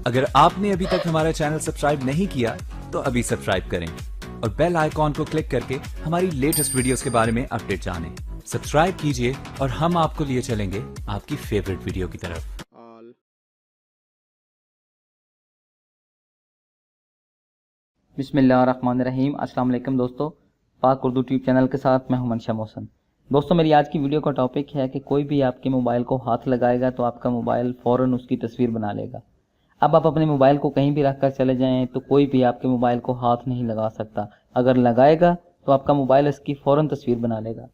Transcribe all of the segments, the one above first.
अगर आपने अभी तक हमारा चैनल सब्सक्राइब नहीं किया तो अभी सब्सक्राइब करें और बेल आइकॉन को क्लिक करके हमारी लेटेस्ट वीडियोस के बारे में अपडेट जानें। सब्सक्राइब कीजिए और हम आपको लिए चलेंगे आपकी फेवरेट वीडियो की तरफ। बिस्मिल्लाहिर्रहमानिर्रहीम। अस्सलाम वालेकुम दोस्तों, पाक उर्दू ट्यूब चैनल के साथ मैं हूं मनशा मोहसन। दोस्तों, मेरी आज की वीडियो का टॉपिक है कि कोई भी आपके मोबाइल को हाथ लगाएगा तो आपका मोबाइल फ़ौरन उसकी तस्वीर बना लेगा। अब आप अपने मोबाइल को कहीं भी रख कर चले जाएं तो कोई भी आपके मोबाइल को हाथ नहीं लगा सकता। अगर लगाएगा तो आपका मोबाइल इसकी फ़ौरन तस्वीर बना लेगा।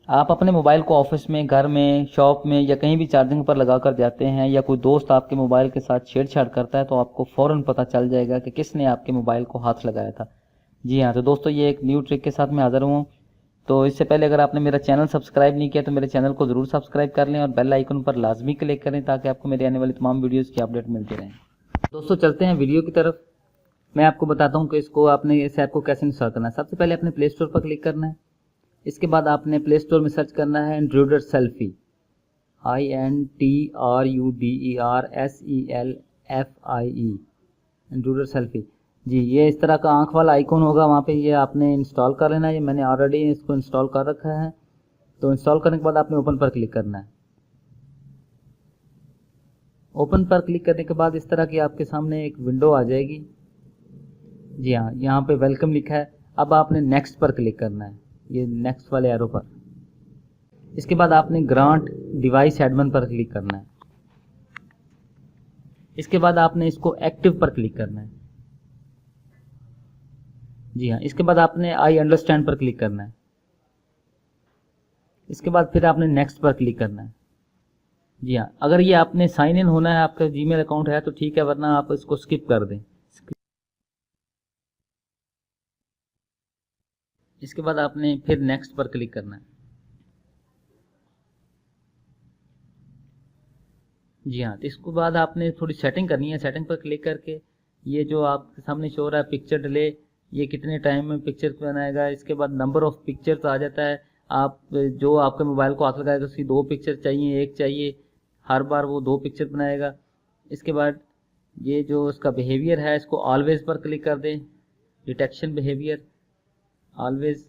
आप अपने मोबाइल को ऑफिस में, घर में, शॉप में या कहीं भी चार्जिंग पर लगा कर जाते हैं या कोई दोस्त आपके मोबाइल के साथ छेड़छाड़ करता है तो आपको फ़ौरन पता चल जाएगा कि किसने आपके मोबाइल को हाथ लगाया था। जी हाँ, तो दोस्तों ये एक न्यू ट्रिक के साथ मैं हाज़िर हूँ। तो इससे पहले अगर आपने मेरा चैनल सब्सक्राइब नहीं किया तो मेरे चैनल को ज़रूर सब्सक्राइब कर लें और बेल आइकन पर लाजमी क्लिक करें ताकि आपको मेरी आने वाली तमाम वीडियोज़ की अपडेट मिलती रहें। दोस्तों चलते हैं वीडियो की तरफ। मैं आपको बताता हूँ कि इसको आपने इस ऐप को कैसे इंस्टॉल करना है। सबसे पहले अपने प्ले स्टोर पर क्लिक करना है। इसके बाद आपने प्ले स्टोर में सर्च करना है intruder selfie, INTRUDERSELFIE, intruder selfie. जी, ये इस तरह का आंख वाला आइकॉन होगा, वहाँ पे ये आपने इंस्टॉल कर लेना है। ये मैंने ऑलरेडी इसको इंस्टॉल कर रखा है। तो इंस्टॉल करने के बाद आपने ओपन पर क्लिक करना है। ओपन पर क्लिक करने के बाद इस तरह की आपके सामने एक विंडो आ जाएगी। जी हाँ, यहाँ पे वेलकम लिखा है। अब आपने नेक्स्ट पर क्लिक करना है, ये नेक्स्ट वाले एरो पर। इसके बाद आपने ग्रांट डिवाइस एडमिन पर क्लिक करना है। इसके बाद आपने इसको एक्टिव पर क्लिक करना है। जी हाँ, इसके बाद आपने आई अंडरस्टैंड पर क्लिक करना है। इसके बाद फिर आपने नेक्स्ट पर क्लिक करना है। जी हाँ, अगर ये आपने साइन इन होना है, आपका जीमेल अकाउंट है तो ठीक है, वरना आप इसको स्किप कर दें। इसके बाद आपने फिर नेक्स्ट पर क्लिक करना है। जी हाँ, तो इसके बाद आपने थोड़ी सेटिंग करनी है। सेटिंग पर क्लिक करके ये जो आपके सामने शो हो रहा है पिक्चर डिले, ये कितने टाइम में पिक्चर बनाएगा। इसके बाद नंबर ऑफ़ पिक्चर्स आ जाता है। आप जो आपके मोबाइल को हाथ लगाएगा उसकी 2 पिक्चर चाहिए, 1 चाहिए, हर बार वो 2 पिक्चर बनाएगा। इसके बाद ये जो उसका बिहेवियर है इसको ऑलवेज़ पर क्लिक कर दें। डिटेक्शन बिहेवियर ऑलवेज़,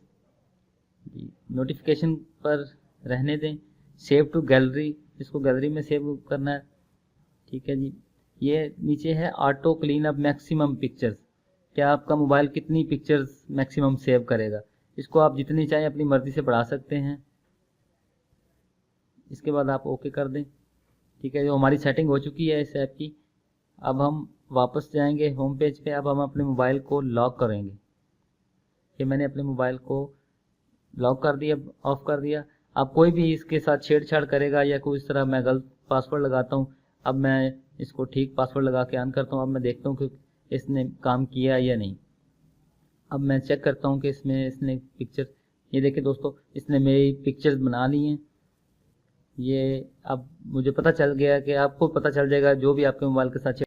नोटिफिकेशन पर रहने दें। सेव टू गैलरी, इसको गैलरी में सेव करना है। ठीक है जी। ये नीचे है auto clean up maximum pictures, क्या आपका मोबाइल कितनी पिक्चर्स मैक्सिमम सेव करेगा। इसको आप जितनी चाहें अपनी मर्ज़ी से बढ़ा सकते हैं। इसके बाद आप ओके कर दें। ठीक है, जो हमारी सेटिंग हो चुकी है इस ऐप की। अब हम वापस जाएंगे होम पेज पे। अब हम अपने मोबाइल को लॉक करेंगे। कि मैंने अपने मोबाइल को लॉक कर दिया, ऑफ कर दिया। अब कोई भी इसके साथ छेड़छाड़ करेगा या कोई इस तरह, मैं गलत पासवर्ड लगाता हूँ। अब मैं इसको ठीक पासवर्ड लगा के ऑन करता हूँ। अब मैं देखता हूँ कि इसने काम किया या नहीं। अब मैं चेक करता हूँ कि इसने पिक्चर, ये देखिए दोस्तों, इसने मेरी पिक्चर्स बना ली हैं। ये अब मुझे पता चल गया कि आपको पता चल जाएगा जो भी आपके मोबाइल के साथ